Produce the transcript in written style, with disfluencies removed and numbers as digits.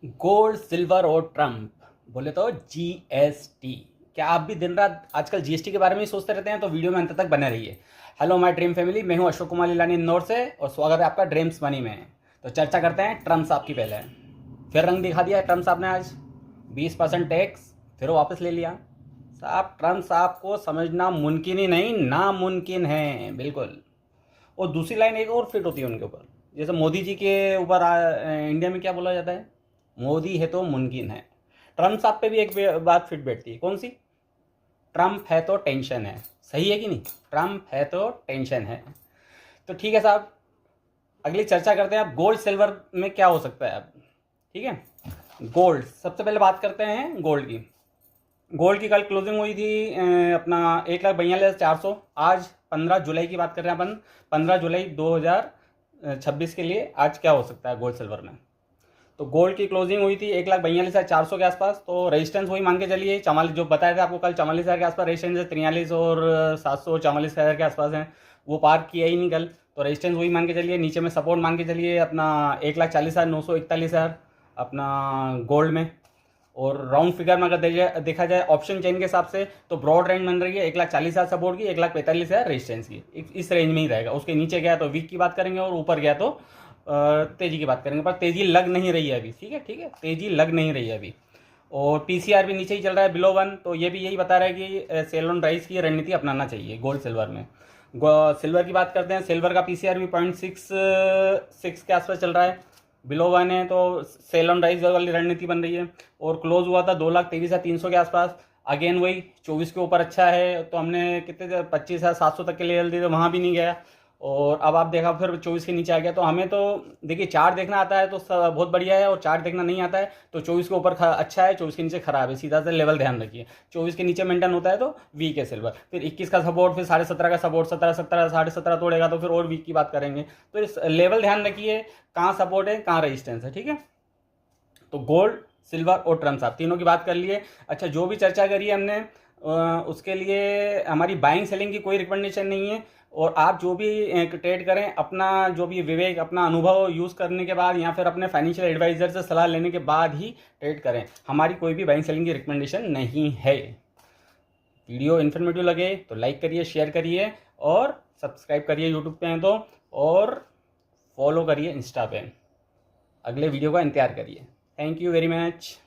Gold, silver और Trump बोले तो जीएसटी। क्या आप भी दिन रात आजकल जीएसटी के बारे में ही सोचते रहते हैं? तो वीडियो में अंत तक बने रहिए। हेलो माय ड्रीम फैमिली, मैं हूं अशोक कुमार लीलानी इंदौर से और स्वागत है आपका ड्रीम्स मनी में। तो चर्चा करते हैं ट्रम्प साहब की। पहले फिर रंग दिखा दिया ट्रम्प साहब ने आज। 20% टैक्स फिर वो वापस ले लिया। साहब, ट्रम्प साहब को समझना मुमकिन ही नहीं, नामुमकिन है बिल्कुल। और दूसरी लाइन एक और फिट होती है उनके ऊपर, जैसे मोदी जी के ऊपर इंडिया में क्या बोला जाता है, मोदी है तो मुमकिन है। ट्रम्प साहब पे भी एक बात फिट बैठती है, कौन सी? ट्रम्प है तो टेंशन है। सही है कि नहीं? ट्रम्प है तो टेंशन है। तो ठीक है साहब, अगली चर्चा करते हैं। अब गोल्ड सिल्वर में क्या हो सकता है अब? ठीक है, गोल्ड सबसे पहले बात करते हैं गोल्ड की। गोल्ड की कल क्लोजिंग हुई थी अपना 1,42,400। आज 15 जुलाई की बात कर रहे हैं अपन, 15 जुलाई 2026 के लिए आज क्या हो सकता है गोल्ड सिल्वर में। तो गोल्ड की क्लोजिंग हुई थी 1,42,400 के आसपास। तो रेजिस्टेंस वही मान के चलिए 44, जो बताया था आपको कल 44,000 के आसपास रेजिस्टेंस है। 43 और 700 44,000 के आसपास है, वो पार किया ही नहीं कल। तो रेजिस्टेंस वही मान के चलिए। नीचे में सपोर्ट मान के चलिए अपना 1,40,941 अपना गोल्ड में। और राउंड फिगर में अगर देखा जाए ऑप्शन चेन के हिसाब से, तो ब्रॉड रेंज बन रही है 1,40,000 सपोर्ट की, 1,45,000 रेजिस्टेंस की। इस रेंज में ही रहेगा। उसके नीचे गया तो वीक की बात करेंगे और ऊपर गया तो तेजी की बात करेंगे। पर तेजी लग नहीं रही है अभी। ठीक है, ठीक है, तेजी लग नहीं रही है अभी। और पीसीआर भी नीचे ही चल रहा है, बिलो 1। तो ये भी यही बता रहा है कि सेल ऑन राइज की रणनीति अपनाना चाहिए गोल्ड सिल्वर में। सिल्वर की बात करते हैं। सिल्वर का पीसीआर भी 0.66 के आसपास चल रहा है, बिलो 1 है। तो सेल ऑन राइज वाली रणनीति बन रही है। और क्लोज हुआ था 2,23,300 के आसपास। अगेन वही 24 के ऊपर अच्छा है। तो हमने कितने 25,700 तक के लिए दी, तो वहाँ भी नहीं गया। और अब आप देखा फिर 24 के नीचे आ गया। तो हमें तो देखिए, चार्ट देखना आता है तो बहुत बढ़िया है, और चार्ट देखना नहीं आता है तो 24 के ऊपर अच्छा है, 24 के नीचे खराब है। सीधा सा लेवल ध्यान रखिए, 24 के नीचे मेंटेन होता है तो वीक है सिल्वर। फिर 21 का सपोर्ट, फिर 17.5 का सपोर्ट, 17 17.5 तोड़ेगा तो फिर और वीक की बात करेंगे। तो इस लेवल ध्यान रखिए, कहाँ सपोर्ट है कहाँ रेजिस्टेंस है। ठीक है, तो गोल्ड, सिल्वर और ट्रम्प साहब तीनों की बात कर लिए। अच्छा, जो भी चर्चा करी है हमने उसके लिए हमारी बाइंग सेलिंग की कोई रिकमेंडेशन नहीं है। और आप जो भी ट्रेड करें, अपना जो भी विवेक, अपना अनुभव यूज़ करने के बाद या फिर अपने फाइनेंशियल एडवाइजर से सलाह लेने के बाद ही ट्रेड करें। हमारी कोई भी बाइंग सेलिंग की रिकमेंडेशन नहीं है। वीडियो इन्फॉर्मेटिव लगे तो लाइक करिए, शेयर करिए और सब्सक्राइब करिए यूट्यूब पे हैं तो, और फॉलो करिए इंस्टा पे। अगले वीडियो का इंतजार करिए। Thank you very much.